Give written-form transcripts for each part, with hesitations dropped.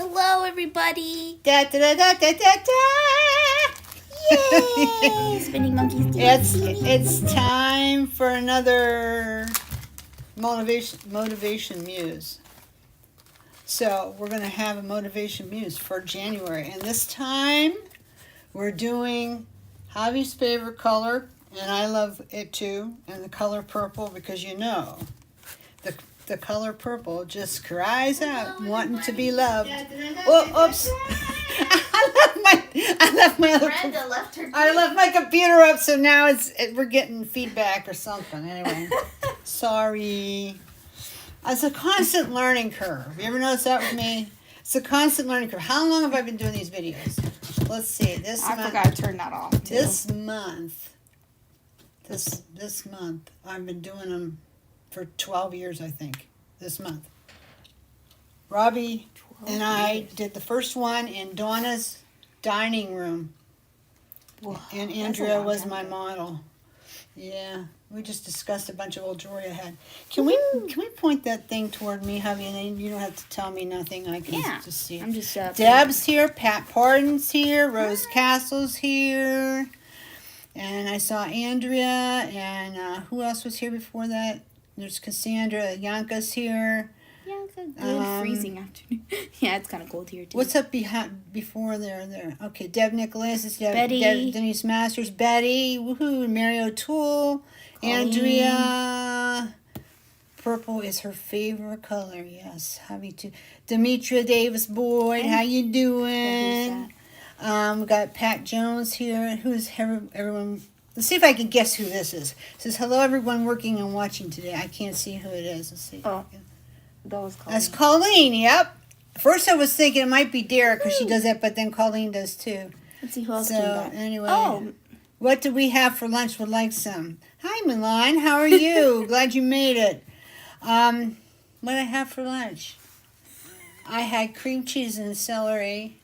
Hello, everybody. Da da da da da da da. Yay! Spinning monkeys. It's time for another motivation muse. So we're gonna have a motivation muse for January, and this time we're doing Javi's favorite color, and I love it too, and the color purple, because you know the color purple just cries out wanting to be loved. Oh, oops! I left my other. Brenda left her. I left my computer up, so now we're getting feedback or something. Anyway, sorry. It's a constant learning curve. You ever notice that with me? It's a constant learning curve. How long have I been doing these videos? Let's see. I forgot to turn that off. Too. This month, I've been doing them for 12 years, I think. This month, Robbie and I did the first one in Donna's dining room. Whoa, and Andrea was my model. Yeah, we just discussed a bunch of old jewelry I had. Can we point that thing toward me, Javi, and then you don't have to tell me nothing. I can just see it. I'm just Deb's here, Pat Pardon's here, Rose Castle's here, and I saw Andrea, and who else was here before that? There's Cassandra, Yanka's here. Good freezing afternoon. Yeah, it's kind of cold here too. What's up before there? Okay, Deb Nicholas, it's Betty. Denise Masters, Betty, woohoo, Mary O'Toole, Andrea. Purple is her favorite color. Yes, Javi too. Demetria Davis Boyd, how you doing? We got Pat Jones here. Who's everyone? Let's see if I can guess who this is. It says, hello everyone working and watching today. I can't see who it is. Let's see. Oh. That was Colleen. That's Colleen, yep. First I was thinking it might be Derek because she does that, but then Colleen does too. Let's see who else came back. Anyway, what do we have for lunch? Would like some. Hi, Milan. How are you? Glad you made it. What did I have for lunch? I had cream cheese and celery,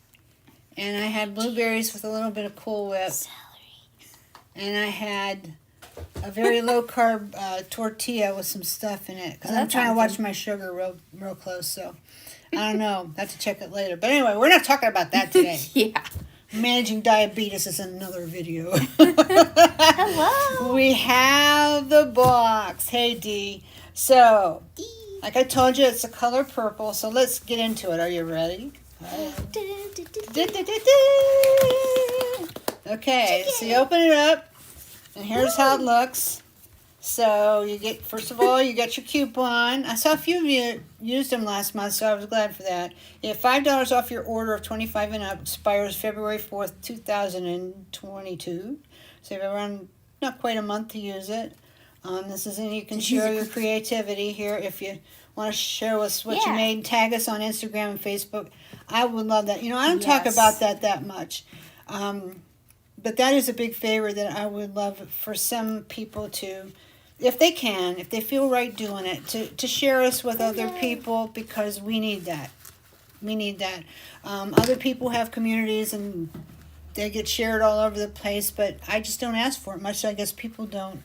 and I had blueberries with a little bit of Cool Whip. And I had a very low-carb tortilla with some stuff in it. Because I'm trying to watch my sugar real close, so I don't know. I have to check it later. But anyway, we're not talking about that today. Yeah. Managing diabetes is another video. Hello. We have the box. Hey, Dee. So, like I told you, it's the color purple. So let's get into it. Are you ready? Okay, so you open it up, and here's how it looks. So you get, first of all, you get your coupon. I saw a few of you used them last month, so I was glad for that. You have $5 off your order of 25 and up. Expires February 4th, 2022. So you have around, not quite a month to use it. This is, and you can share your creativity here if you want to share with us what you made. Tag us on Instagram and Facebook. I would love that. You know, I don't talk about that much. But that is a big favor that I would love for some people to, if they can, if they feel right doing it, to share us with other people, because we need that. We need that. Other people have communities and they get shared all over the place, but I just don't ask for it much, so I guess people don't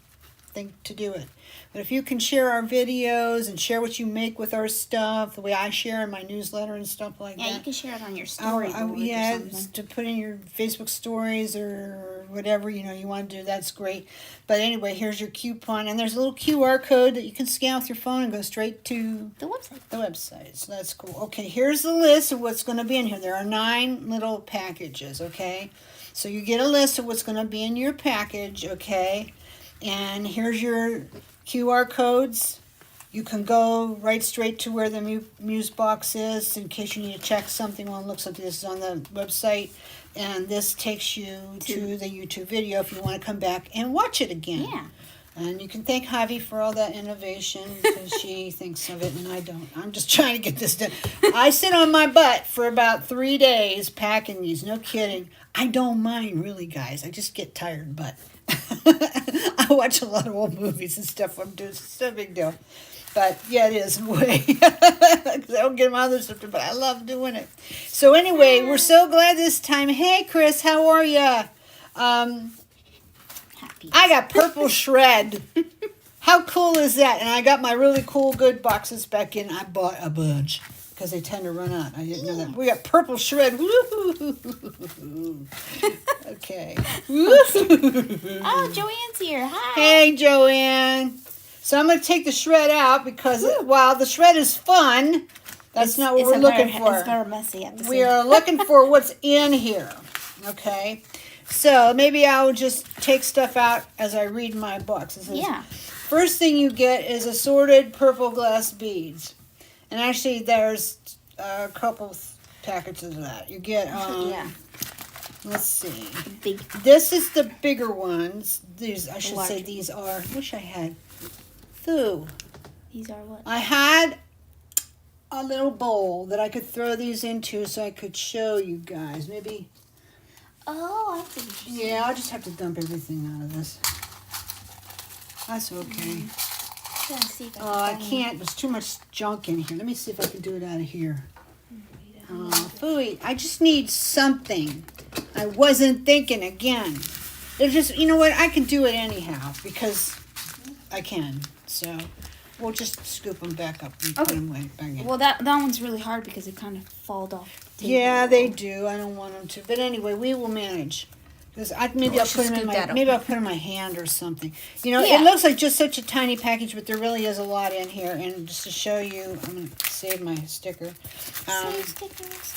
think to do it. But if you can share our videos and share what you make with our stuff, the way I share in my newsletter and stuff like that. Yeah, you can share it on your story. Yeah, to put in your Facebook stories or whatever, you know, you want to do, that's great. But anyway, here's your coupon, and there's a little QR code that you can scan with your phone and go straight to the website. So that's cool. Okay, here's the list of what's going to be in here. There are 9 little packages, okay? So you get a list of what's going to be in your package, okay? And here's your QR codes. You can go right straight to where the Muse box is in case you need to check something. Want to look something. This is on the website. And this takes you to the YouTube video if you want to come back and watch it again. Yeah. And you can thank Javi for all that innovation, because she thinks of it and I don't. I'm just trying to get this done. I sit on my butt for about 3 days packing these. No kidding. I don't mind, really, guys. I just get tired, but I watch a lot of old movies and stuff. I'm doing, it's no big deal. But yeah, it is in a way. I don't get my other stuff, but I love doing it. So anyway, we're so glad this time. Hey, Chris, how are ya? I got purple shred. How cool is that? And I got my really cool good boxes back in. I bought a bunch. because they tend to run out. I didn't know that. We got purple shred. Woo-hoo-hoo-hoo-hoo. Okay. Oh, Joanne's here. Hi. Hey, Joanne. So I'm going to take the shred out because while the shred is fun, that's not what we're looking for. It's very messy at the We are looking for what's in here. Okay. So maybe I'll just take stuff out as I read my books. Yeah. First thing you get is assorted purple glass beads. And actually there's a couple packages of that. You get, let's see. This is the bigger ones. These, I should say these are, I wish I had. These are what? I had a little bowl that I could throw these into so I could show you guys. Maybe. Oh, I think. Yeah, I'll just have to dump everything out of this. That's okay. See if I can't. There's too much junk in here. Let me see if I can do it out of here. Phooey. I just need something. I wasn't thinking again. There's just, you know what? I can do it anyhow because I can. So we'll just scoop them back up and put them back in. Well, that one's really hard because it kind of falls off the table. Yeah, they do. I don't want them to. But anyway, we will manage. Because maybe I'll put them in my hand or something. You know, it looks like just such a tiny package, but there really is a lot in here. And just to show you, I'm going to save my sticker. Save stickers.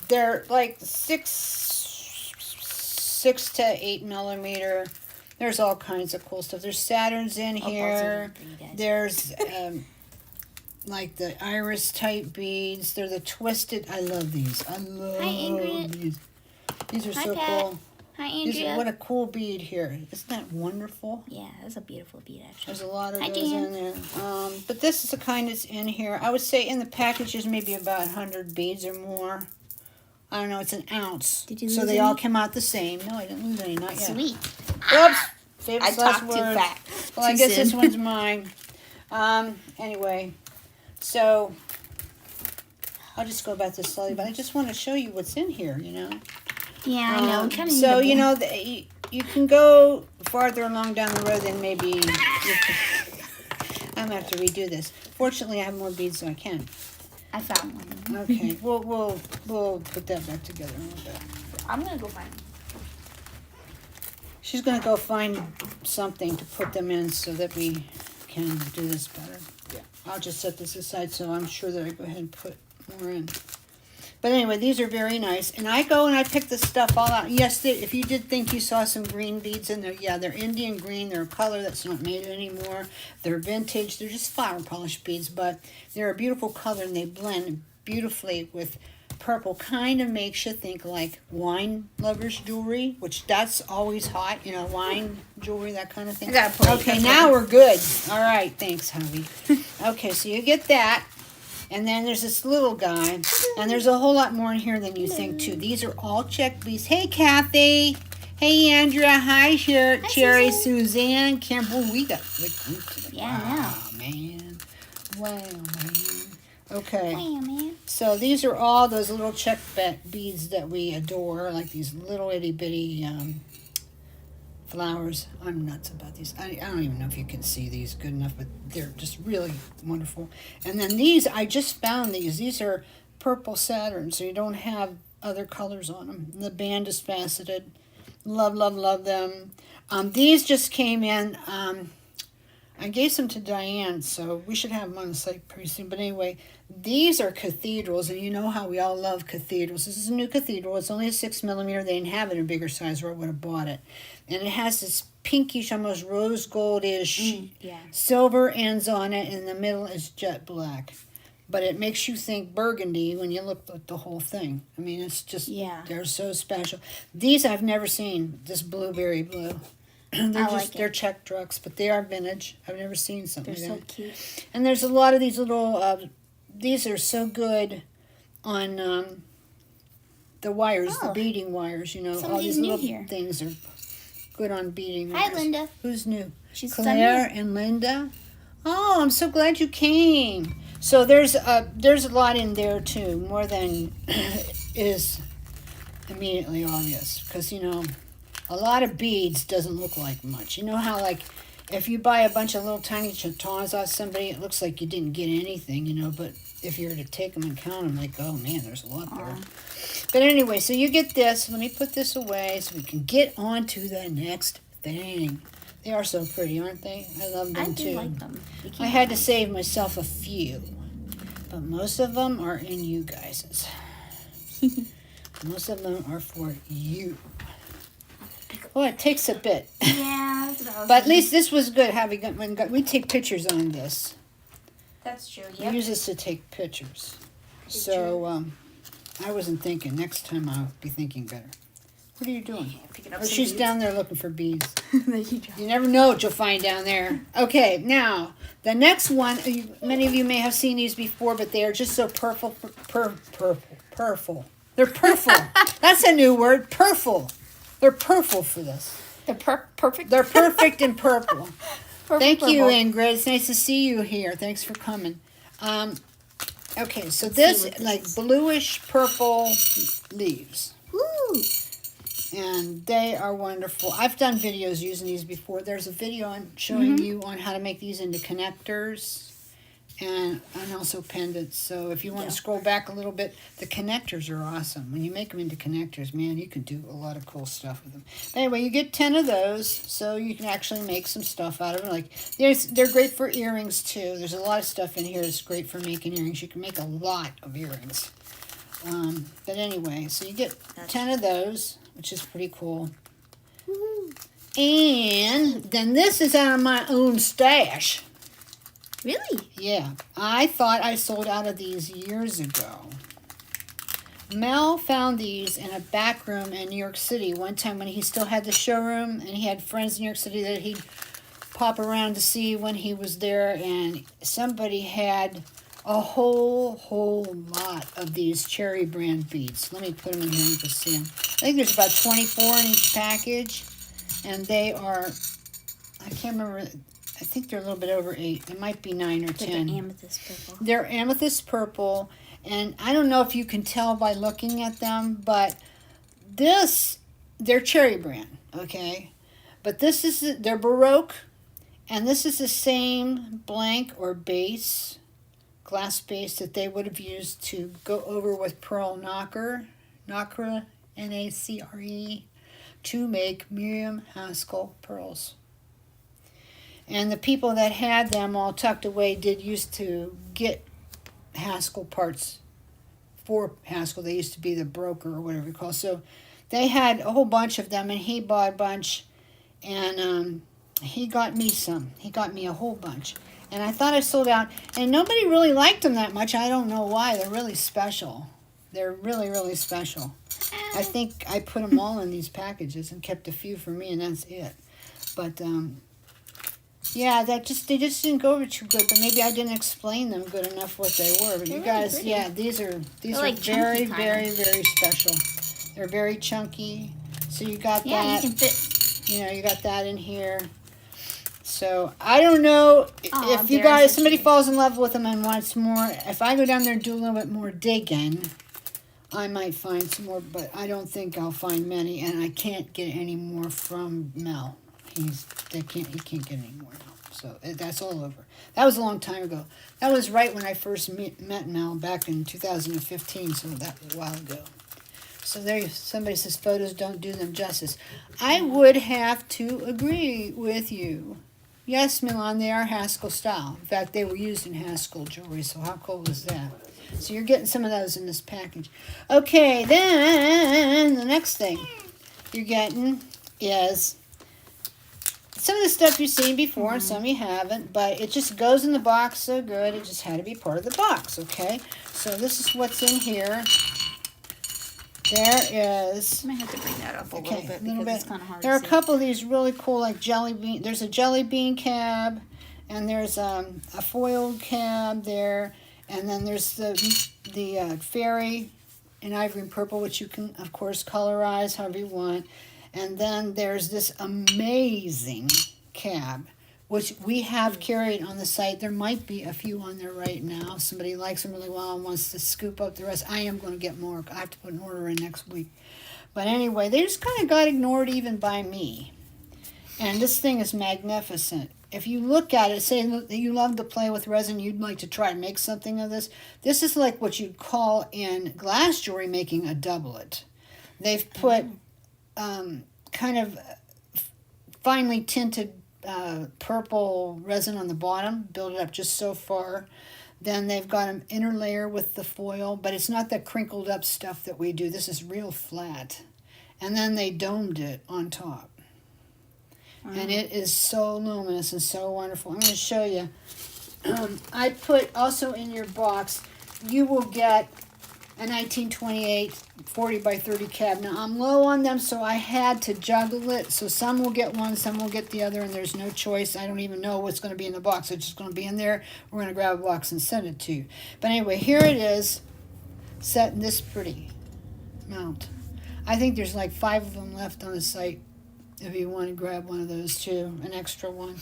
They're like 6 to 8 millimeter. There's all kinds of cool stuff. There's Saturns in here. There's like the iris type beads. They're the twisted. I love these. I love these. These are so cool. Hi, Andrea. What a cool bead here. Isn't that wonderful? Yeah, that's a beautiful bead, actually. There's a lot of those in there. But this is the kind that's in here. I would say in the package there's maybe about 100 beads or more. I don't know. It's an ounce. Did you lose So they any? all came out the same. No, I didn't lose any. Not yet. Sweet. Oops. Famous I last talked word. too fast. Well, I guess this one's mine. Anyway, so I'll just go about this slowly, but I just want to show you what's in here, you know. Yeah, I know. Kind of. So, you know, you can go farther along down the road than maybe. I'm going to have to redo this. Fortunately, I have more beads than I can. I found one. Okay, we'll put that back together in a little bit. I'm going to go find them. She's going to go find something to put them in so that we can do this better. Yeah. I'll just set this aside so I'm sure that I go ahead and put more in. But anyway, these are very nice. And I go and I pick the stuff all out. Yes, if you did think you saw some green beads in there, yeah, they're Indian green. They're a color that's not made anymore. They're vintage. They're just flower polish beads, but they're a beautiful color and they blend beautifully with purple. Kind of makes you think like wine lovers jewelry, which that's always hot, you know, wine jewelry, that kind of thing. Okay, now we're good. All right, thanks, hubby. Okay, so you get that. And then there's this little guy. And there's a whole lot more in here than you think, too. These are all check beads. Hey, Kathy. Hey, Andrea. Hi, Cherry, Suzanne, Campbell. We got a good group today. Yeah, wow, man. Wow, man. Okay. Wow, man. So these are all those little check beads that we adore, like these little itty-bitty flowers. I'm nuts about these. I don't even know if you can see these good enough, but they're just really wonderful. And then these, I just found these. These are purple Saturn, so you don't have other colors on them. The band is faceted. Love, love, love them. These just came in. I gave some to Diane, so we should have them on the site pretty soon. But anyway, these are cathedrals, and you know how we all love cathedrals. This is a new cathedral. It's only a 6 millimeter. They didn't have it in a bigger size, or I would have bought it. And it has this pinkish, almost rose gold-ish silver ends on it, and in the middle is jet black. But it makes you think burgundy when you look at the whole thing. I mean, it's just, they're so special. These I've never seen, this blueberry blue. They're check drugs, but they are vintage. I've never seen something like that. They're so cute. And there's a lot of these little, these are so good on the wires, the beading wires, you know. All these little things are good on beading wires. Hi, Linda. Who's new? She's Claire and Linda. Oh, I'm so glad you came. So there's a lot in there too, more than is immediately obvious, because you know a lot of beads doesn't look like much. You know how like if you buy a bunch of little tiny chatons off somebody, it looks like you didn't get anything, you know, but if you were to take them and count them, like, oh man, there's a lot there. But anyway, so you get this. Let me put this away so we can get on to the next thing. They are so pretty, aren't they? I love them too. I do like them. I had to save myself a few, but most of them are in you guys'. Most of them are for you. Well, it takes a bit. Yeah, that's what I was But at least this was good. We take pictures on this. That's true. We use this to take pictures. So I wasn't thinking. Next time I'll be thinking better. What are you doing? Oh, she's beads. Down there looking for beads. You never know what you'll find down there. Okay, now the next one. Many of you may have seen these before, but they are just so purple. Purple. They're purple. That's a new word. Purple. They're purple for this. They're perfect. They're perfect in purple. Thank purple. you, Ingrid. It's nice to see you here. Thanks for coming. Okay, so this like bluish purple leaves. Woo! And they are wonderful. I've done videos using these before. There's a video on showing you on how to make these into connectors and also pendants. So if you want to scroll back a little bit, the connectors are awesome. When you make them into connectors, man, you can do a lot of cool stuff with them. Anyway, you get 10 of those, so you can actually make some stuff out of them. Like they're great for earrings too. There's a lot of stuff in here that's great for making earrings. You can make a lot of earrings. But anyway, so you get 10 of those, which is pretty cool. Woo-hoo. And then this is out of my own stash. Really? Yeah. I thought I sold out of these years ago. Mel found these in a back room in New York City one time when he still had the showroom, and he had friends in New York City that he'd pop around to see when he was there, and somebody had a whole lot of these cherry brand beads. Let me put them in here and you can see them. I think there's about 24 in each package, and they are, I can't remember, I think they're a little bit over 8. It might be 9 or 10. They're amethyst purple. They're amethyst purple, and I don't know if you can tell by looking at them, but they're cherry brand, okay? But they're Baroque, and this is the same blank or base, glass base that they would have used to go over with pearl nacre, Nacre, to make Miriam Haskell pearls. And the people that had them all tucked away did used to get Haskell parts for Haskell. They used to be the broker or whatever you call it. So they had a whole bunch of them, and he bought a bunch, and he got me some. He got me a whole bunch. And I thought I sold out, and nobody really liked them that much. I don't know why. They're really special. They're really, really special. I think I put them all in these packages and kept a few for me, and that's it. But yeah, they just didn't go over too good. But maybe I didn't explain them good enough what they were. But you guys, pretty. Yeah, these are like very, very, very special. They're very chunky. So you got that. Yeah, you can fit. You got that in here. So I don't know if you guys, somebody falls in love with them and wants more. If I go down there and do a little bit more digging, I might find some more, but I don't think I'll find many, and I can't get any more from Mel. He can't get any more now. So that's all over. That was a long time ago. That was right when I first met Mel back in 2015, so that was a while ago. So there, somebody says photos don't do them justice. I would have to agree with you. Yes, Milan, they are Haskell style. In fact, they were used in Haskell jewelry, so how cool is that? So you're getting some of those in this package. Okay, then the next thing you're getting is some of the stuff you've seen before and some you haven't, but it just goes in the box so good, it just had to be part of the box, okay? So this is what's in here. There is... I might have to bring that up a little bit because it's kind of hard There are to a couple of these really cool, like jelly bean. There's a jelly bean cab, and there's a foiled cab there, and then there's the fairy in ivory and purple, which you can, of course, colorize however you want. And then there's this amazing cab, which we have carried on the site. There might be a few on there right now. If somebody likes them really well and wants to scoop up the rest, I am going to get more. I have to put an order in next week. But anyway, they just kind of got ignored even by me. And this thing is magnificent. if you look at it, say that you love to play with resin, you'd like to try and make something of this. This is like what you'd call in glass jewelry making a doublet. They've put kind of finely tinted purple resin on the bottom, build it up just so far. Then they've got an inner layer with the foil, but it's not the crinkled up stuff that we do. This is real flat. And then they domed it on top. And it is so luminous and so wonderful. I'm going to show you. I put also in your box, you will get a 1928 40 by 30 cab. Now, I'm low on them, so I had to juggle it. So some will get one, some will get the other, and there's no choice. I don't even know what's going to be in the box. It's just going to be in there. We're going to grab a box and send it to you. But anyway, here it is, set in this pretty mount. I think there's like 5 of them left on the site if you want to grab one of those too, an extra one.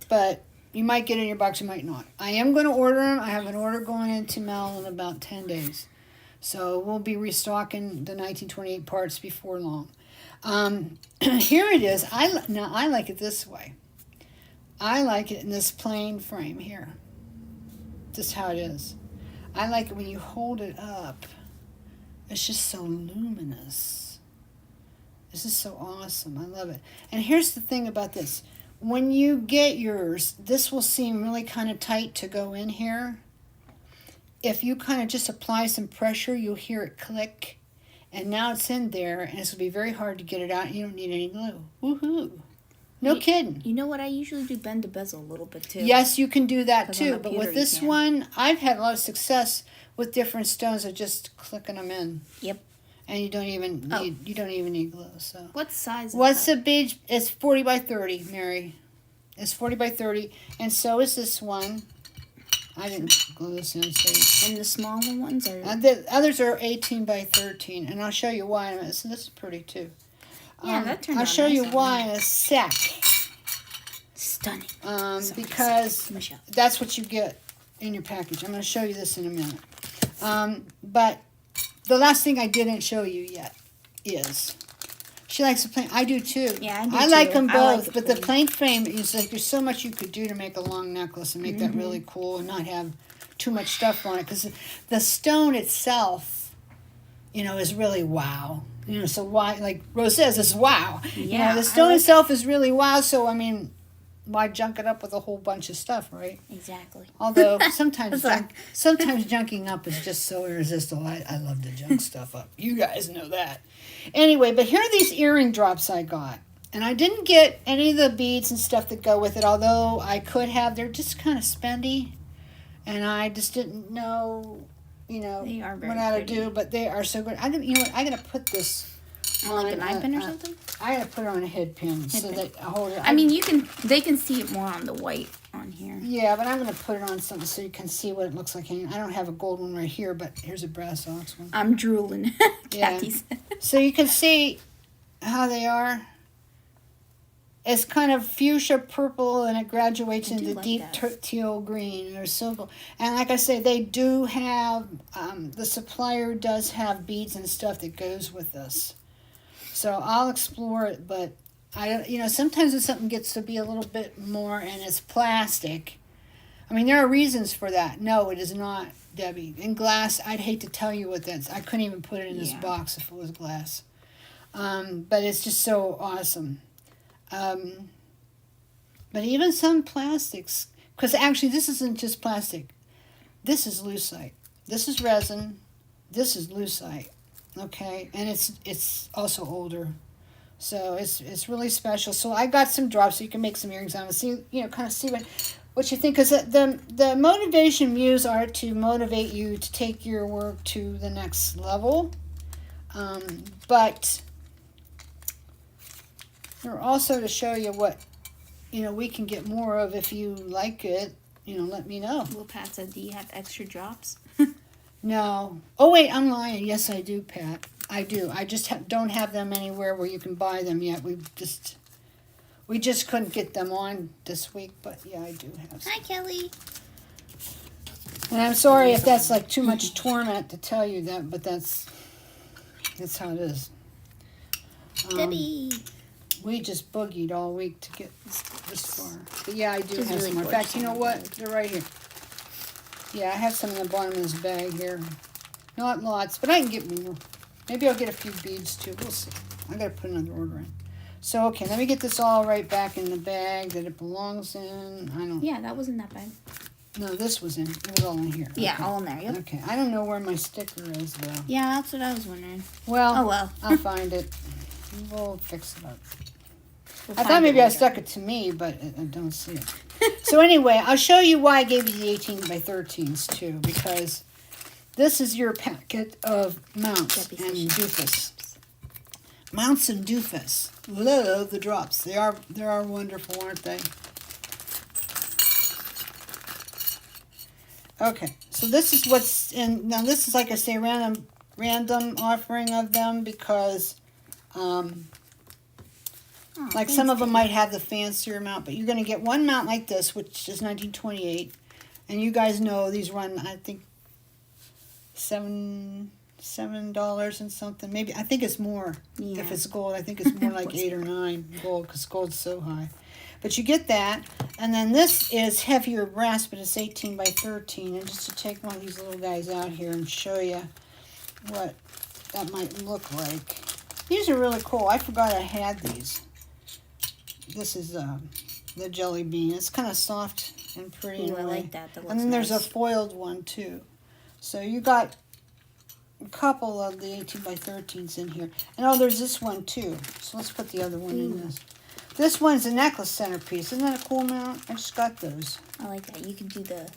But you might get it in your box, you might not. I am going to order them. I have an order going into Mel in about 10 days. So we'll be restocking the 1928 parts before long. Here it is. Now I like it this way. I like it in this plain frame here. Just how it is. I like it when you hold it up. It's just so luminous. This is so awesome. I love it. And here's the thing about this. When you get yours, this will seem really kind of tight to go in here. If you kind of just apply some pressure, you'll hear it click. And now it's in there, and it's going to be very hard to get it out. You don't need any glue. Woohoo. No kidding. You know what? I usually do bend the bezel a little bit, too. Yes, you can do that, too. But with this one, I've had a lot of success with different stones of just clicking them in. Yep. And you don't even need glue. So what size is what's that? the bead? It's 40 by 30, Mary. It's 40 by 30, and so is this one. I didn't glue this in. So and the smaller ones are. The others are 18 by 13, and I'll show you why in a minute. So this is pretty too. Yeah, that turned out I'll show nice you why in a sec. Stunning. Because that's what you get in your package. I'm going to show you this in a minute. But the last thing I didn't show you yet is she likes the plain. I do too. Yeah, I do I like too. them both, I like but the plain frame is like there's so much you could do to make a long necklace and make that really cool and not have too much stuff on it because the stone itself, is really wow. So why, like Rose says, is wow. Yeah, the stone itself is really wow. So I mean, why junk it up with a whole bunch of stuff, right? Exactly. Although sometimes junking up is just so irresistible. I love to junk stuff up. You guys know that. Anyway, but here are these earring drops I got. And I didn't get any of the beads and stuff that go with it, although I could have. They're just kind of spendy. And I just didn't know, they are very what I to pretty. do, but they are so good. I'm going to put this on like an eye pin or something? I gotta put it on a head pin so that I hold it. I mean, they can see it more on the white on here. Yeah, but I'm gonna put it on something so you can see what it looks like. I don't have a gold one right here, but here's a brass ox one. I'm drooling. Yeah. Kathy's. So you can see how they are. It's kind of fuchsia purple, and it graduates into like deep teal green. They're so cool. And like I say, they do have the supplier does have beads and stuff that goes with this. So I'll explore it, but I don't. Sometimes when something gets to be a little bit more and it's plastic. I mean, there are reasons for that. No, it is not, Debbie. In glass, I'd hate to tell you what that's. I couldn't even put it in this box if it was glass. But it's just so awesome. But even some plastics, because actually this isn't just plastic. This is lucite. This is resin. This is lucite. Okay, and it's also older, so it's really special. So I got some drops so you can make some earrings out and see kind of see what you think, because the Motivation Muse are to motivate you to take your work to the next level, but they're also to show you what we can get more of if you like it. Let me know. Well, Pat said, do you have extra drops? No. Oh, wait, I'm lying. Yes, I do, Pat. I do. I just don't have them anywhere where you can buy them yet. We just couldn't get them on this week, but yeah, I do have some. Hi, Kelly. And I'm sorry if that's like too much torment to tell you that, but that's how it is. Debbie. We just boogied all week to get this far. But yeah, I do She's have really some more. In fact, you know what? gorgeous. They're right here. Yeah, I have some in the bottom of this bag here. Not lots, but I can get more. Maybe I'll get a few beads too. We'll see. I gotta put another order in. So, okay, let me get this all right back in the bag that it belongs in. I don't... Yeah, that wasn't that bad. No, this was in. It was all in here. Yeah, Okay. all in there, yep. Okay, I don't know where my sticker is, though. Yeah, that's what I was wondering. Well, Oh, well. I'll find it. We'll fix it up. We'll I find thought maybe it I later. stuck it to me, but I don't see it. So anyway, I'll show you why I gave you the 18 by 13s, too, because this is your packet of mounts and doofus. Mounts and doofus. Love the drops. They are wonderful, aren't they? Okay, so this is what's in. Now this is, like I say, random offering of them because, like some of them might have the fancier mount, but you're going to get one mount like this, which is 1928, and you guys know these run, I think, $7 and something. Maybe I think it's more. Yeah. If it's gold, I think it's more like 8 or 9 gold because gold's so high. But you get that, and then this is heavier brass, but it's 18 by 13. And just to take one of these little guys out here and show you what that might look like. These are really cool. I forgot I had these. This is the jelly bean. It's kind of soft and pretty. Ooh, I like that. That looks and then there's a nice. foiled one too. So you got a couple of the 18 by 13s in here. And oh, there's this one too. So let's put the other one in this. This one's a necklace centerpiece. Isn't that a cool mount? I just got those. I like that. You can do the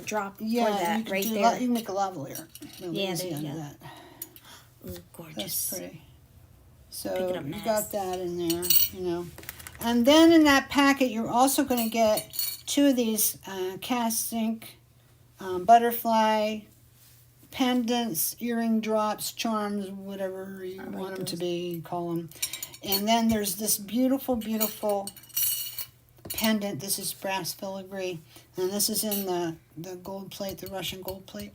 drop Yeah, for that you can right do there. you can make a lavalier. Really Yeah, easy there you out of go. that. Ooh, gorgeous. That's pretty. So Pick it up you nice. got that in there, you know. And then in that packet, you're also going to get 2 of these cast zinc butterfly pendants, earring drops, charms, whatever you like want them to those. be, call them. And then there's this beautiful, beautiful pendant. This is brass filigree, and this is in the gold plate, the Russian gold plate,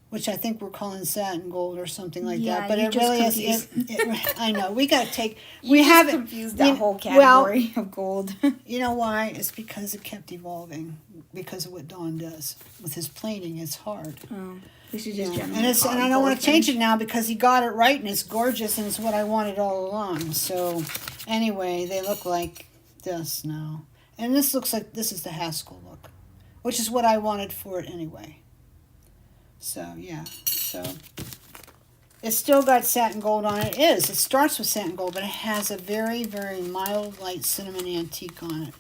which I think we're calling satin gold or something like Yeah, that. But you it just really is. confused. I know. We got to take. You we just haven't confused that whole well, category of gold. you know why? It's because it kept evolving. Because of what Don does with his planing, it's hard. Oh, we should just Yeah. And I don't want to change it now because he got it right and it's gorgeous and it's what I wanted all along. So anyway, they look like this now, and this looks like this is the Haskell look, which is what I wanted for it anyway. So yeah, so it's still got satin gold on it. It starts with satin gold, but it has a very, very mild, light cinnamon antique on it.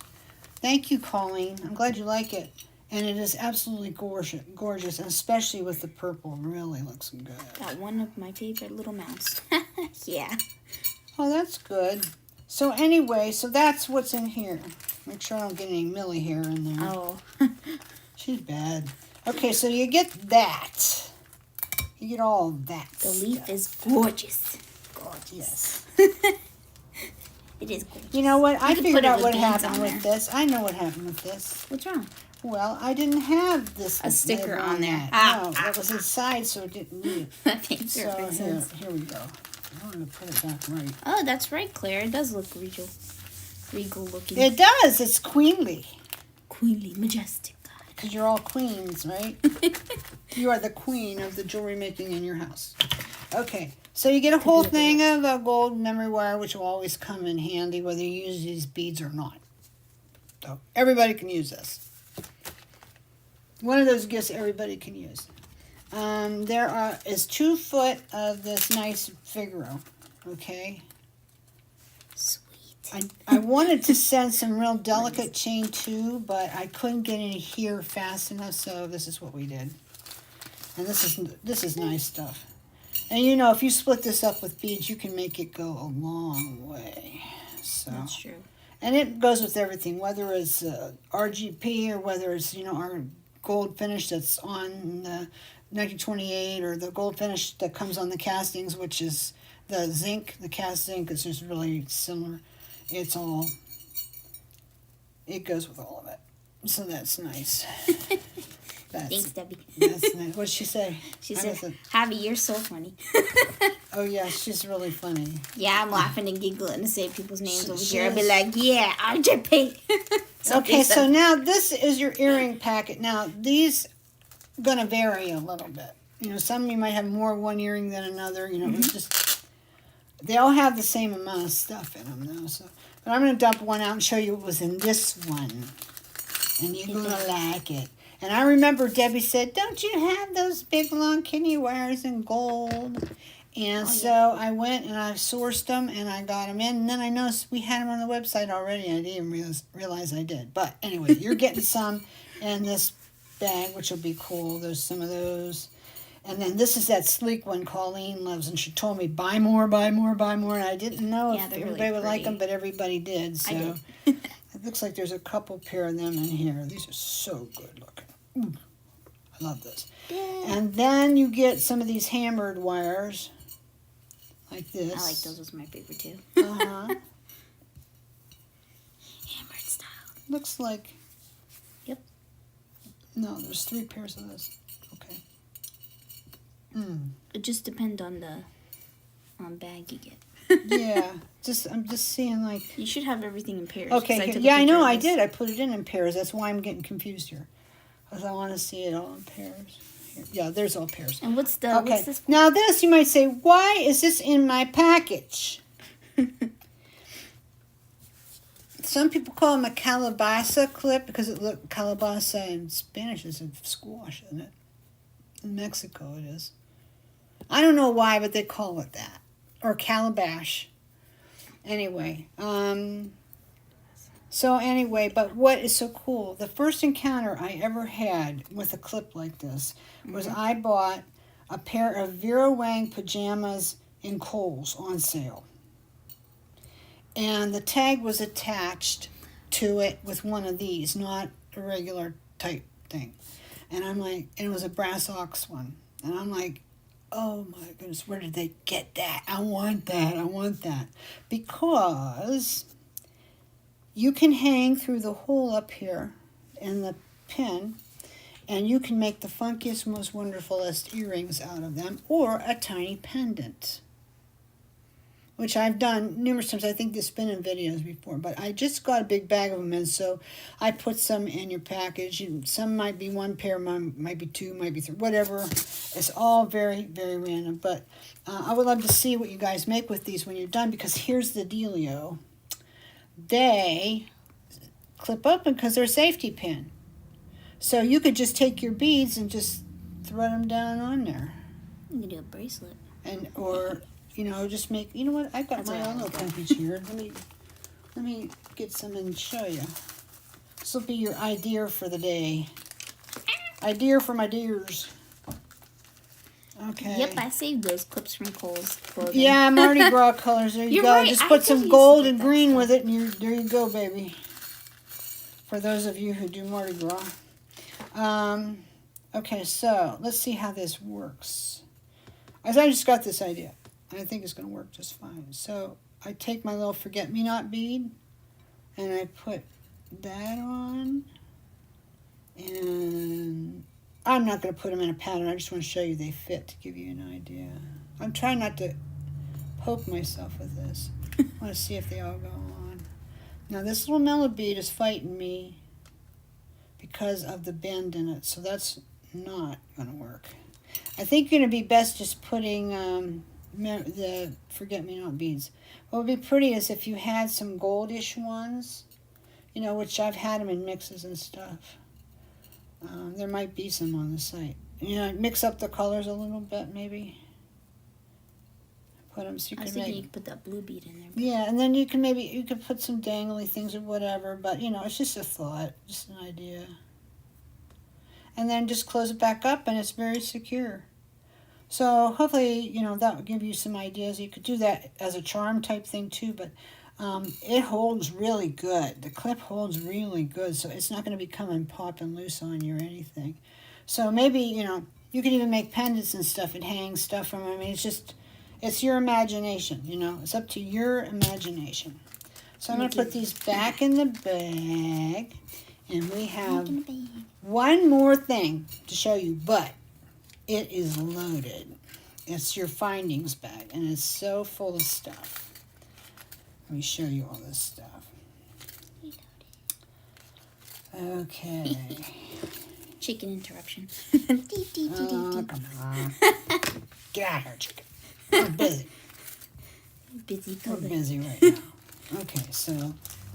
Thank you, Colleen. I'm glad you like it. And it is absolutely gorgeous, and especially with the purple. Really looks good. Got one of my favorite little mounts. Yeah. Oh, that's good. So anyway, so that's what's in here. Make sure I don't get any Millie hair in there. Oh. She's bad. Okay, so you get that. You get all that. The leaf stuff. is gorgeous. Gorgeous. Yes. It is gorgeous. You know what? I can figured put it out with what beads happened on with there. this. I know what happened with this. What's wrong? Well, I didn't have this A sticker label on there. that. No, that was inside, so it didn't need it. That makes So perfect sense. here we go. I'm going to put it back right. Oh, that's right, Claire. It does look regal looking. It does. It's queenly. Queenly, majestic. Because you're all queens, right? You are the queen of the jewelry making in your house. Okay, so you get a whole thing of gold memory wire, which will always come in handy whether you use these beads or not. So everybody can use this. One of those gifts everybody can use. There is 2 foot of this nice Figaro, okay? Sweet. I wanted to send some real delicate chain too, but I couldn't get any here fast enough, so this is what we did. And this is nice stuff. And you know, if you split this up with beads, you can make it go a long way. So That's true. and it goes with everything, whether it's RGP or whether it's, you know, our gold finish that's on the 1928 or the gold finish that comes on the castings, which is the zinc. The cast zinc is just really similar. It goes with all of it. So that's nice. Thanks, Debbie. That's nice. What'd she say? She said, "Javi, you're so funny." Oh yeah, she's really funny. Yeah, I'm laughing and giggling to say people's names over here. I'll be like, "Yeah, RJP." Okay, so now this is your earring packet. Now these gonna vary a little bit. You know, some of you might have more one earring than another. You know, it's just they all have the same amount of stuff in them though. So, but I'm gonna dump one out and show you what was in this one, and you're gonna like it. And I remember Debbie said, "Don't you have those big long kidney wires in gold?" And so I went and I sourced them and I got them in. And then I noticed we had them on the website already. And I didn't even realize I did. But anyway, you're getting some in this bag, which will be cool. There's some of those. And then this is that sleek one Colleen loves. And she told me, buy more, buy more, buy more. And I didn't know if everybody would like them, but everybody did. So I did. it looks like there's a couple pair of them in here. These are so good looking. Ooh, I love this. Yeah. And then you get some of these hammered wires. Like this. I like those. Those are my favorite too. Hammered style. Looks like. Yep. No, there's 3 pairs of this. Okay. It just depends on the bag you get. Yeah. I'm just seeing like. You should have everything in pairs. Okay. Yeah, I know I did. I put it in pairs. That's why I'm getting confused here. Because I want to see it all in pairs. Yeah, there's all pairs. And what's this for? Now this, you might say, why is this in my package? Some people call them a calabasa clip because calabasa in Spanish is a squash, isn't it? In Mexico it is. I don't know why, but they call it that. Or calabash. Anyway, but what is so cool, the first encounter I ever had with a clip like this was I bought a pair of Vera Wang pajamas in Kohl's on sale. And the tag was attached to it with one of these, not a regular type thing. And I'm like, and it was a brass ox one. And I'm like, oh my goodness, where did they get that? I want that. Because you can hang through the hole up here in the pin, and you can make the funkiest, most wonderfulest earrings out of them, or a tiny pendant, which I've done numerous times. I think this has been in videos before, but I just got a big bag of them, and so I put some in your package. Some might be 1 pair, might be 2, might be 3, whatever. It's all very, very random, but I would love to see what you guys make with these when you're done, because here's the dealio. They clip open because they're a safety pin. So you could just take your beads and just thread them down on there. You can do a bracelet. Or just make, you know what, I've got my own little package here. Let me get some and show you. This will be your idea for the day. Idea for my dears. Okay. Yep, I saved those clips from Kohl's clothing. Yeah, Mardi Gras colors. There you go. Right. Just put some gold and green with it, and there you go, baby. For those of you who do Mardi Gras. Okay, so let's see how this works. I just got this idea. I think it's going to work just fine. So I take my little forget-me-not bead, and I put that on, and I'm not going to put them in a pattern. I just want to show you they fit to give you an idea. I'm trying not to poke myself with this. I want to see if they all go on. Now this little mellow bead is fighting me because of the bend in it, so that's not going to work. I think you're going to be best just putting the forget-me-not beads. What would be pretty is if you had some goldish ones, which I've had them in mixes and stuff. There might be some on the site. Mix up the colors a little bit, maybe. Put them so you can make. You could put that blue bead in there. Yeah, and then you could put some dangly things or whatever. But it's just a thought, just an idea. And then just close it back up, and it's very secure. So hopefully, that will give you some ideas. You could do that as a charm type thing too, but it holds really good. The clip holds really good, so it's not going to be coming popping loose on you or anything. So maybe, you could even make pendants and stuff and hang stuff from them. I mean, it's your imagination, It's up to your imagination. So I'm going to put these back in the bag, And we have one more thing to show you, but it is loaded. It's your findings bag, and it's so full of stuff. Let me show you all this stuff. Okay. Chicken interruption. Oh, come on. Get out of here, chicken. I'm busy. We're busy right now. Okay, so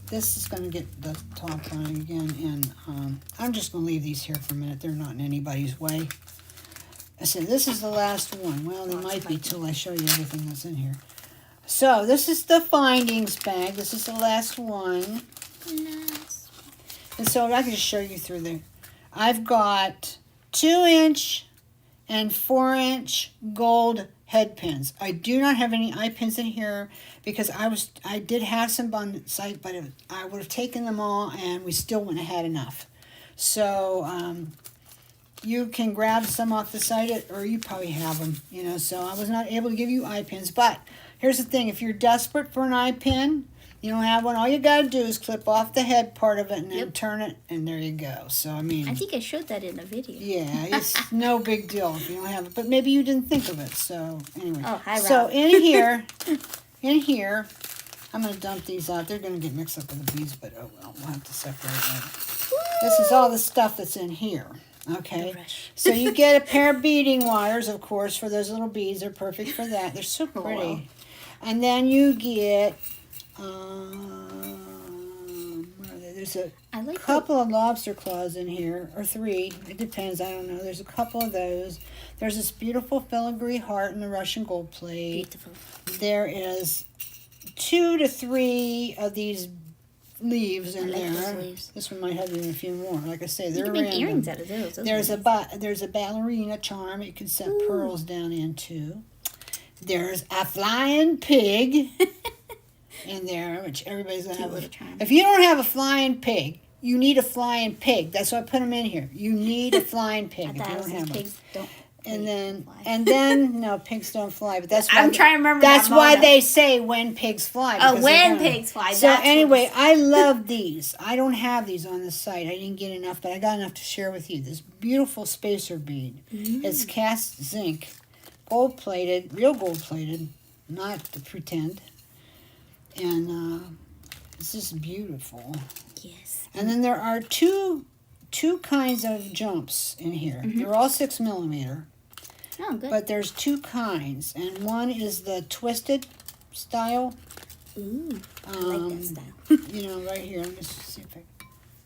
this is going to get the top on again, and I'm just going to leave these here for a minute. They're not in anybody's way. I said this is the last one. Well, they might be till I show you everything that's in here. So this is the findings bag. This is the last one. Nice. And so I can just show you through there. I've got 2-inch and 4-inch gold head pins. I do not have any eye pins in here because I did have some on site, but I would have taken them all and we still wouldn't have had enough. So you can grab some off the site, or you probably have them, you know. So I was not able to give you eye pins, but here's the thing: if you're desperate for an eye pin, you don't have one, all you gotta do is clip off the head part of it and then turn it, and there you go. So I mean, I think I showed that in a video. Yeah, it's no big deal if you don't have it, but maybe you didn't think of it. So anyway, Oh, hi, Rob. so in here, I'm gonna dump these out. They're gonna get mixed up with the beads, but oh well, we'll have to separate them. This is all the stuff that's in here. Okay, so you get a pair of beading wires, of course, for those little beads. They're perfect for that. They're so pretty. wow. And then you get there's a couple of lobster claws in here, or 3. It depends. I don't know. There's a couple of those. There's this beautiful filigree heart in the Russian gold plate. Beautiful. There is 2 to 3 of these leaves in there. Those leaves. This one might have even a few more. Like I say, You they're can make random. earrings out of those. There's a ballerina charm you can set pearls down into. There's a flying pig in there, which everybody's gonna have. If you don't have a flying pig, you need a flying pig. That's why I put them in here. You need a flying pig if you don't have one. Pigs don't. And then no, pigs don't fly. But that's why I'm trying to remember. That's that why motto. they say when pigs fly. Oh, because when they don't. pigs fly. So that's anyway, I love these. I don't have these on the site. I didn't get enough, but I got enough to share with you. This beautiful spacer bead. It's cast zinc, gold plated, real gold plated, not to pretend. And it's just beautiful. Yes. And then there are two kinds of jumps in here. They're all 6 millimeter. Oh, good. But there's 2 kinds, and one is the twisted style. Ooh, I like that style. You know, right here. Let me see if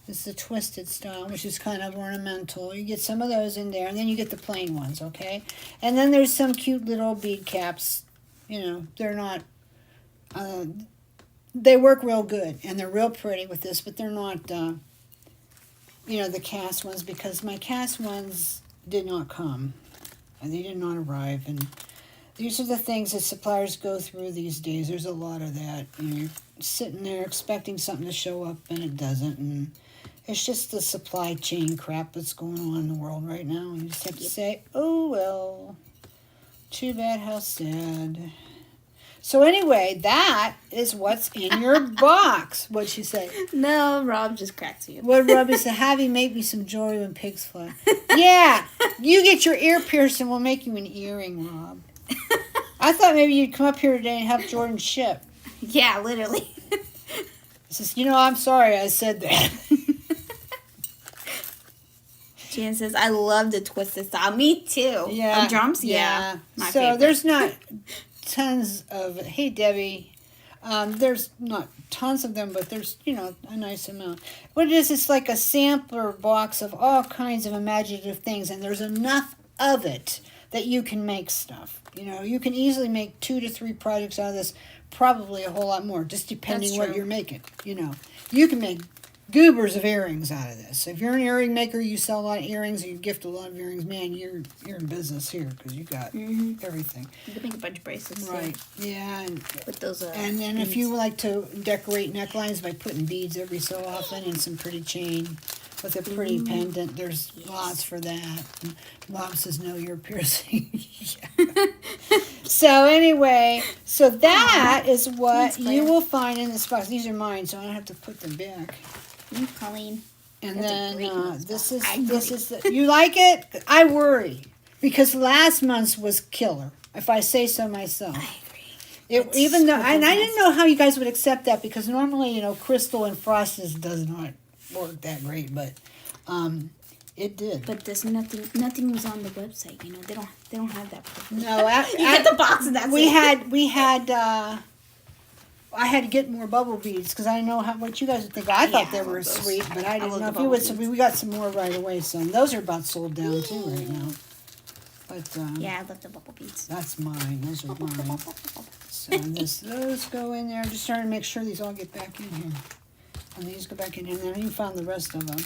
this is the twisted style, which is kind of ornamental. You get some of those in there, and then you get the plain ones, okay? And then there's some cute little bead caps. You know, they're not... they work real good, and they're real pretty with this, but they're not, you know, the cast ones, because my cast ones did not come. And they did not arrive, and these are the things that suppliers go through these days. There's a lot of that. You know, you're sitting there expecting something to show up, and it doesn't, and it's just the supply chain crap that's going on in the world right now. And you just have to say, oh, well, too bad, how sad. So anyway, that is what's in your box. What'd she say? No, Rob just cracks me up. What Robbie said, have you make me some jewelry when pigs fly. Yeah, you get your ear pierced and we'll make you an earring, Rob. I thought maybe you'd come up here today and help Jordan ship. Yeah, literally. He says, you know, I'm sorry I said that. Jan says, I love the twisted style. Me too. Yeah. Drums? Yeah. My so favorite. there's not tons of, hey, Debbie. There's not tons of them, but there's, you know, a nice amount. What it is, it's like a sampler box of all kinds of imaginative things, and there's enough of it that you can make stuff. You know, you can easily make 2 to 3 projects out of this, probably a whole lot more, just depending what you're making. You know, you can make goobers of earrings out of this. If you're an earring maker, you sell a lot of earrings, or you gift a lot of earrings, man, you're in business here because you got everything. You can make a bunch of bracelets. Right. Too. Yeah. And with those. And then if you like to decorate necklines by putting beads every so often and some pretty chain with a pretty pendant, there's lots for that. And Mom says, no, you're piercing. So anyway, so that is what you will find in this box. These are mine, so I don't have to put them back. Colleen. And That's a then great nose this box. is you like it? I worry because last month's was killer, if I say so myself. I agree. Even though, and I Purple didn't know how you guys would accept that because normally, you know, crystal and frosted does not work that great, but it did. But there's nothing was on the website. You know, they don't have that. No, you get the box and that's it. We had. I had to get more bubble beads because I didn't know what you guys would think. I thought they were sweet, but I didn't know if you would. So we got some more right away. So those are about sold down too right now. But yeah, I love the bubble beads. That's mine. Those are mine. So those go in there. I'm just trying to make sure these all get back in here. And these go back in here. And then you found the rest of them.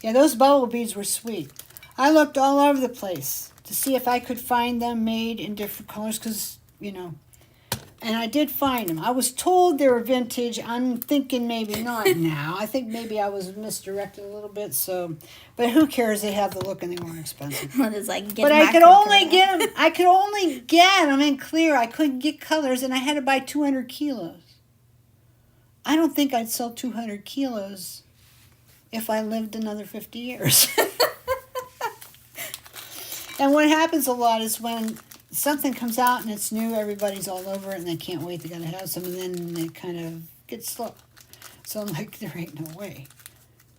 Yeah, those bubble beads were sweet. I looked all over the place to see if I could find them made in different colors because, you know, and I did find them. I was told they were vintage. I'm thinking maybe not now. I think maybe I was misdirected a little bit. So, but who cares? They have the look and they weren't expensive. It's like, but I could only get them. I could only get them in clear. I couldn't get colors, and I had to buy 200 kilos. I don't think I'd sell 200 kilos if I lived another 50 years. And what happens a lot is when something comes out and it's new, everybody's all over it and they can't wait, they gotta have some, and then they kind of get slow. So I'm like, there ain't no way.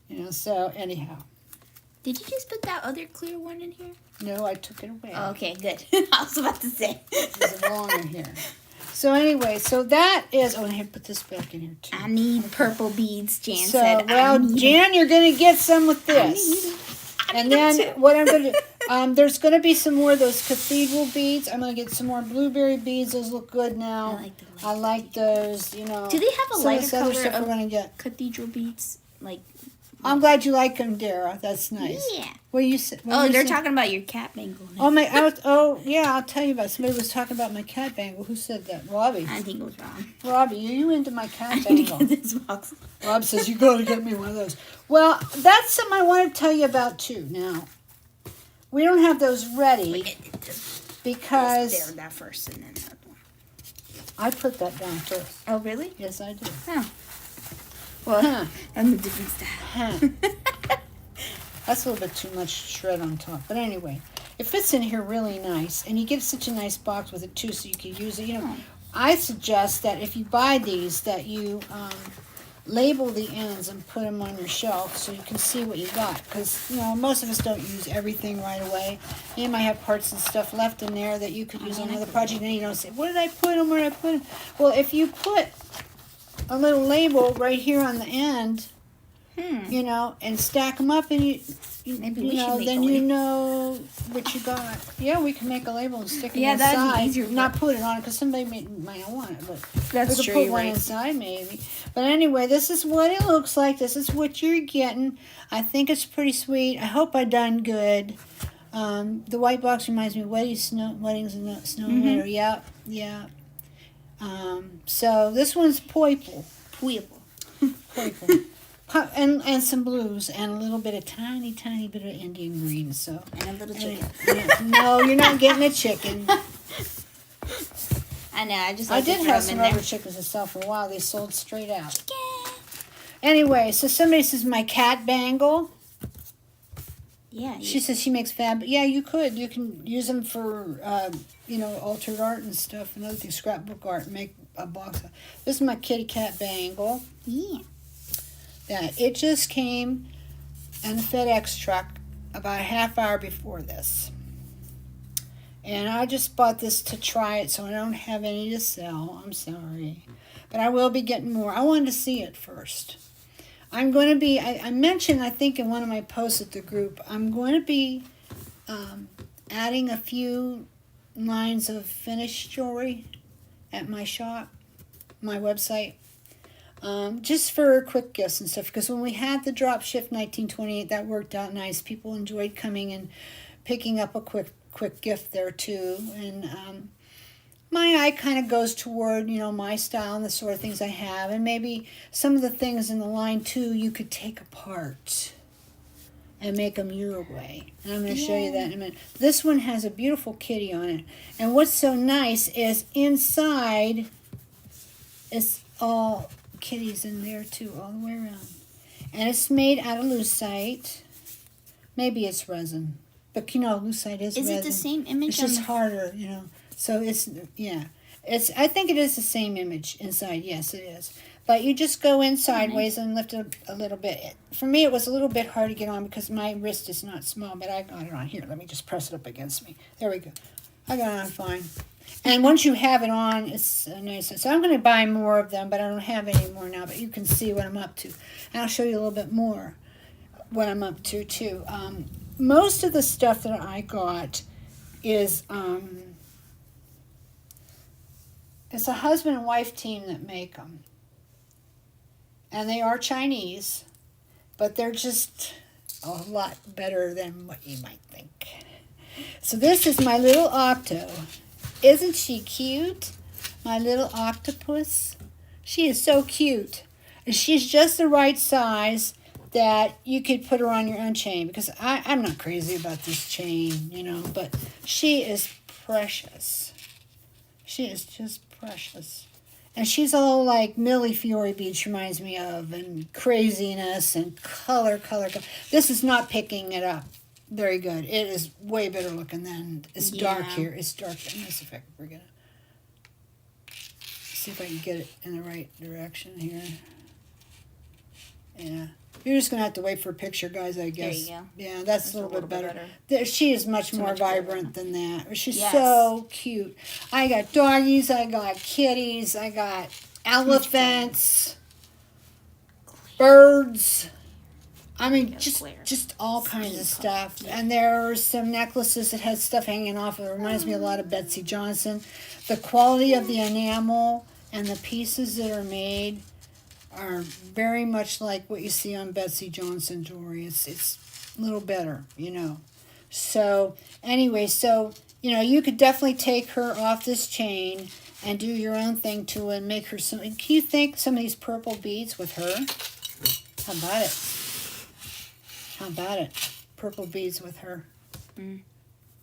You know, so anyhow. Did you just put that other clear one in here? No, I took it away. Oh, okay, good. I was about to say. There's a longer here. So anyway, so that is, oh, and I have to put this back in here too. I need purple beads, Jan so, said. Well, Jan, you're going to get some with this. And then what I'm going to do, there's going to be some more of those cathedral beads. I'm going to get some more blueberry beads. Those look good now. I like those, you know. Do they have a lighter color stuff of we're going to get. cathedral beads? Like, I'm glad you like them, Dara. That's nice. Yeah. What you said? They're talking about your cat bangle. Yeah, I'll tell you about it. Somebody was talking about my cat bangle. Who said that? Robbie. I think it was Rob. Robbie, are you into my cat I need bangle? to get this box. Rob says, you got to get me one of those. Well, that's something I want to tell you about, too. Now, we don't have those ready because... There, that first, and then that one. I put that down first. Oh, really? Yes, I did. Oh. Well, I'm a different style. That's a little bit too much shred on top. But anyway, it fits in here really nice. And you get such a nice box with it, too, so you can use it. You know, I suggest that if you buy these, that you label the ends and put them on your shelf so you can see what you got. Because, you know, most of us don't use everything right away. You might have parts and stuff left in there that you could use on another project. And then you don't say, what did I put them? Where did I put them? Well, if you put a little label right here on the end, you know, and stack them up, and then you know what you got. Yeah, we can make a label and stick it inside. That'd be easier. Not put it on it because somebody might not want it, but that's we could put one inside maybe. But anyway, this is what it looks like. This is what you're getting. I think it's pretty sweet. I hope I done good. The white box reminds me of weddings and snow and winter. Yeah. So this one's purple. And some blues and a little bit of tiny bit of Indian green. So and a little chicken. No, you're not getting a chicken. I know. I did have some rubber chickens to sell for a while. They sold straight out. Chicken. Anyway, so somebody says my cat bangle. Yeah. She says she makes fab. Yeah, you could. You can use them for altered art and stuff and other things, scrapbook art. Make a box. This is my kitty cat bangle. Yeah. That it just came in the FedEx truck about a half hour before this. And I just bought this to try it, so I don't have any to sell. I'm sorry. But I will be getting more. I wanted to see it first. I'm going to be, I mentioned, I think, in one of my posts at the group, I'm going to be adding a few lines of finished jewelry at my shop, my website. Just for quick gifts and stuff, because when we had the drop shift 1928, that worked out nice. People enjoyed coming and picking up a quick gift there too. And my eye kind of goes toward, my style and the sort of things I have. And maybe some of the things in the line too, you could take apart and make them your way. And I'm going to show you that in a minute. This one has a beautiful kitty on it. And what's so nice is inside it's all kitties in there too, all the way around. And it's made out of lucite. Maybe it's resin. But, you know, lucite is resin. Is it the same image? It's just harder, you know. So it's, yeah. I think it is the same image inside. Yes, it is. But you just go in sideways and lift it a little bit. For me, it was a little bit hard to get on because my wrist is not small, but I got it on here. Let me just press it up against me. There we go. I got it on fine. And once you have it on, it's nice. So I'm going to buy more of them, but I don't have any more now. But you can see what I'm up to. And I'll show you a little bit more what I'm up to, too. Most of the stuff that I got is... it's a husband and wife team that make them. And they are Chinese, but they're just a lot better than what you might think. So this is my little octo. Isn't she cute? My little octopus. She is so cute. And she's just the right size that you could put her on your own chain, because I'm not crazy about this chain, you know, but she is precious. She is just precious. And she's all like Millie Fiore beads, she reminds me of, and craziness and color. This is not picking it up very good. It is way better looking than, it's dark here. It's dark. Let me see if I can bring it up. See if I can get it in the right direction here. Yeah. You're just going to have to wait for a picture, guys, I guess. There you go. Yeah, that's a little bit better. She is much more vibrant than that. She's so cute. I got doggies. I got kitties. I got elephants. Birds. I mean, just all kinds of stuff. And there are some necklaces that had stuff hanging off. It reminds me a lot of Betsy Johnson. The quality of the enamel and the pieces that are made are very much like what you see on Betsy Johnson jewelry. It's a little better, you know. So anyway, you know, you could definitely take her off this chain and do your own thing to it and make her some. Can you think some of these purple beads with her? How about it? How about it? Purple beads with her.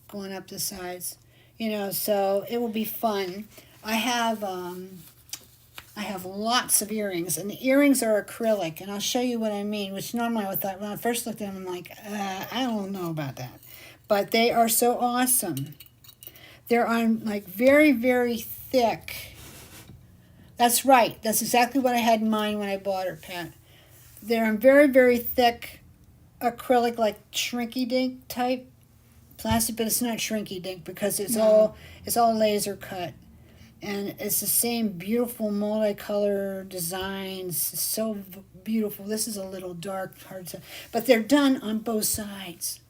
Going up the sides. You know, so it will be fun. I have lots of earrings, and the earrings are acrylic, and I'll show you what I mean, which normally I thought, when I first looked at them, I'm like, I don't know about that. But they are so awesome. They're on, like, very, very thick. That's right. That's exactly what I had in mind when I bought her, Pat. They're on very, very thick acrylic, like shrinky-dink type plastic, but it's not shrinky-dink because it's all laser cut. And it's the same beautiful multicolor designs. It's so beautiful. This is a little dark, hard to... But they're done on both sides.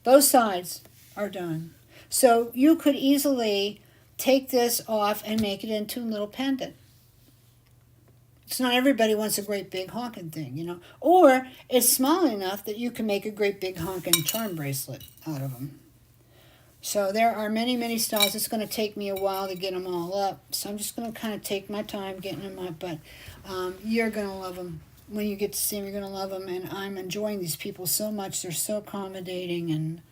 Both sides are done. So you could easily take this off and make it into a little pendant. It's not everybody wants a great big honking thing, you know. Or it's small enough that you can make a great big honking charm bracelet out of them. So there are many, many styles. It's going to take me a while to get them all up. So I'm just going to kind of take my time getting them up. But you're going to love them. When you get to see them, you're going to love them. And I'm enjoying these people so much. They're so accommodating and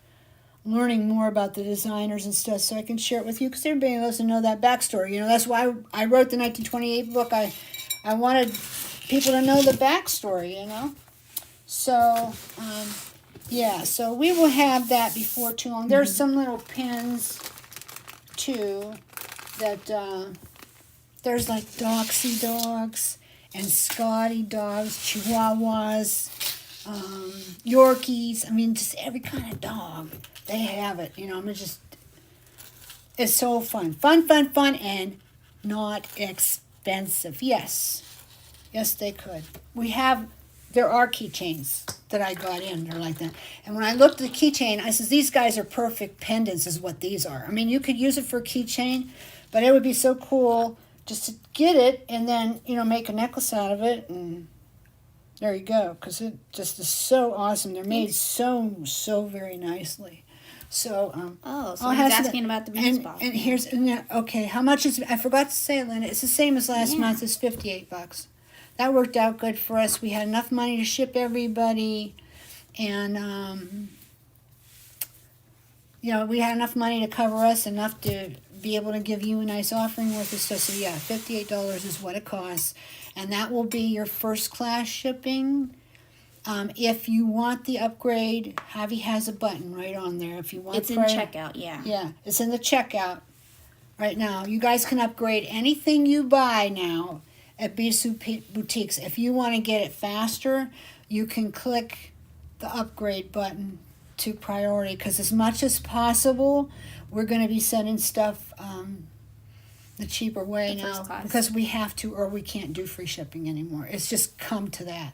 learning more about the designers and stuff so I can share it with you. Because everybody loves to know that backstory. You know, that's why I wrote the 1928 book. I wanted people to know the backstory, you know. So... yeah, so we will have that before too long. There's some little pins, too, that there's like Doxy dogs and Scotty dogs, Chihuahuas, Yorkies. I mean, just every kind of dog. They have it, you know. It's so fun. Fun, and not expensive. Yes, they could. There are keychains that I got in. They're like that. And when I looked at the keychain, I said, these guys are perfect pendants is what these are. I mean, you could use it for a keychain, but it would be so cool just to get it and then, you know, make a necklace out of it. And there you go. Because it just is so awesome. They're made so very nicely. So, so he's asking about the beads box. And here's, okay, how much is, I forgot to say, Linda, it's the same as last month. It's $58. That worked out good for us. We had enough money to ship everybody, and you know, we had enough money to cover us, enough to be able to give you a nice offering worth of stuff. So yeah, $58 is what it costs. And that will be your first class shipping. If you want the upgrade, Javi has a button right on there. If you want, it's in checkout. Yeah. Yeah, it's in the checkout right now. You guys can upgrade anything you buy now at Bead Boutiques. If you want to get it faster, you can click the upgrade button to priority, because as much as possible, we're going to be sending stuff the cheaper way now, because we have to, or we can't do free shipping anymore. It's just come to that.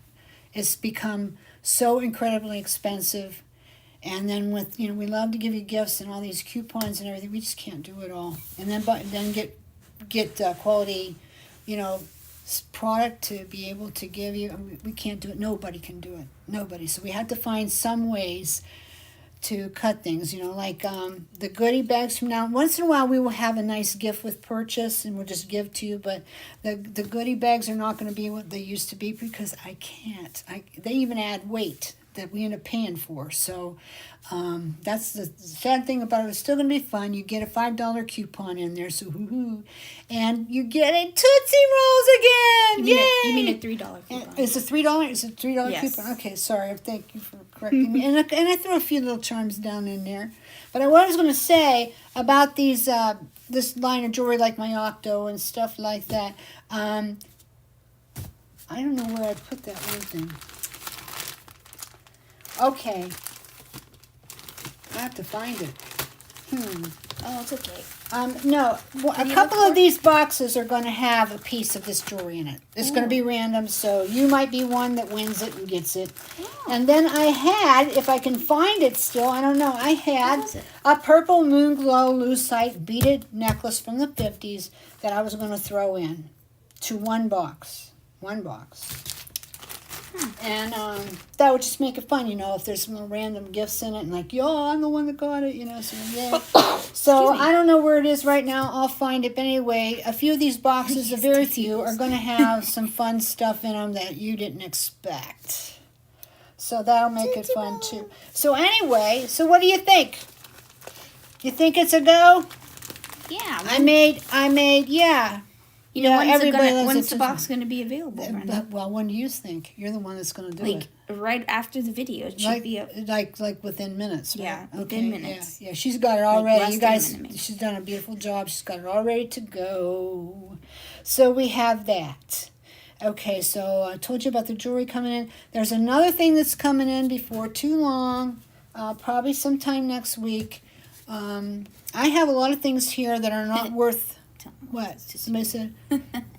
It's become so incredibly expensive. And then with, we love to give you gifts and all these coupons and everything. We just can't do it all. And then get quality, product to be able to give you. We can't do it. Nobody can do it. Nobody. So we had to find some ways to cut things, like the goodie bags from now. Once in a while we will have a nice gift with purchase and we'll just give to you, but the goodie bags are not going to be what they used to be, because I can't. They even add weight that we end up paying for. So that's the sad thing about it. It's still going to be fun. You get a $5 coupon in there, so hoo-hoo. And you get a Tootsie Rolls again. You mean a $3 coupon. It's a $3? It's a $3 Yes. coupon. Okay, sorry. Thank you for correcting me. And I threw a few little charms down in there. But what I was going to say about these this line of jewelry, like my octo and stuff like that, I don't know where I put that one thing. Okay. I have to find it. Oh, it's okay. No, a couple of these boxes are going to have a piece of this jewelry in it. It's going to be random, so you might be one that wins it and gets it. Oh. And then I had, if I can find it still, I don't know, I had a purple moon glow lucite beaded necklace from the 50s that I was going to throw in to one box. One box. And that would just make it fun, if there's some little random gifts in it, and like, yo, I'm the one that got it, so yeah. So I don't know where it is right now. I'll find it. But anyway, a few of these boxes, a very few, are going to have some fun stuff in them that you didn't expect. So that'll make it fun too. So anyway, so what do you think? You think it's a go? Yeah. I made, yeah. When's the box going to be available, Brenda? Well, when do you think? You're the one that's going to do it. Right after the video. It should be like within minutes, right? Yeah, within minutes. Yeah, she's got it all ready. You guys, she's done a beautiful job. She's got it all ready to go. So we have that. Okay, so I told you about the jewelry coming in. There's another thing that's coming in before too long, probably sometime next week. I have a lot of things here that are not worth... What? Somebody said?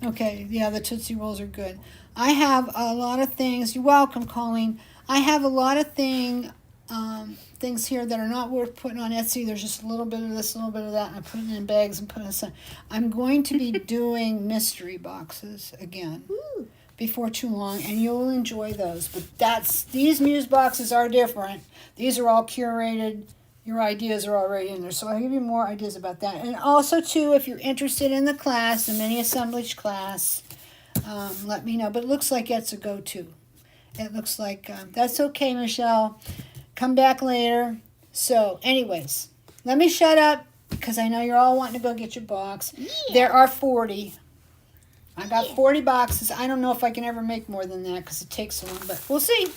Okay, yeah, the Tootsie Rolls are good. I have a lot of things. You're welcome, Colleen. I have a lot of things here that are not worth putting on Etsy. There's just a little bit of this, a little bit of that, and I put it in bags and put it aside. I'm going to be doing mystery boxes again before too long, and you'll enjoy those. But these Muse boxes are different. These are all curated. Your ideas are already in there, so I'll give you more ideas about that. And also, too, if you're interested in the class, the mini assemblage class, let me know. But it looks like it's a go-to. It looks like that's okay, Michelle. Come back later. So, anyways, let me shut up because I know you're all wanting to go get your box. Yeah. There are 40. I got 40 boxes. I don't know if I can ever make more than that because it takes so long, but we'll see.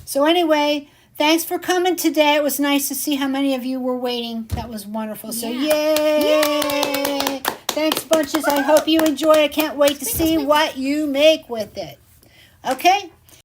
So, anyway... Thanks for coming today. It was nice to see how many of you were waiting. That was wonderful. So, yay! Thanks, bunches. I hope you enjoy. I can't wait to see what you make with it. Okay?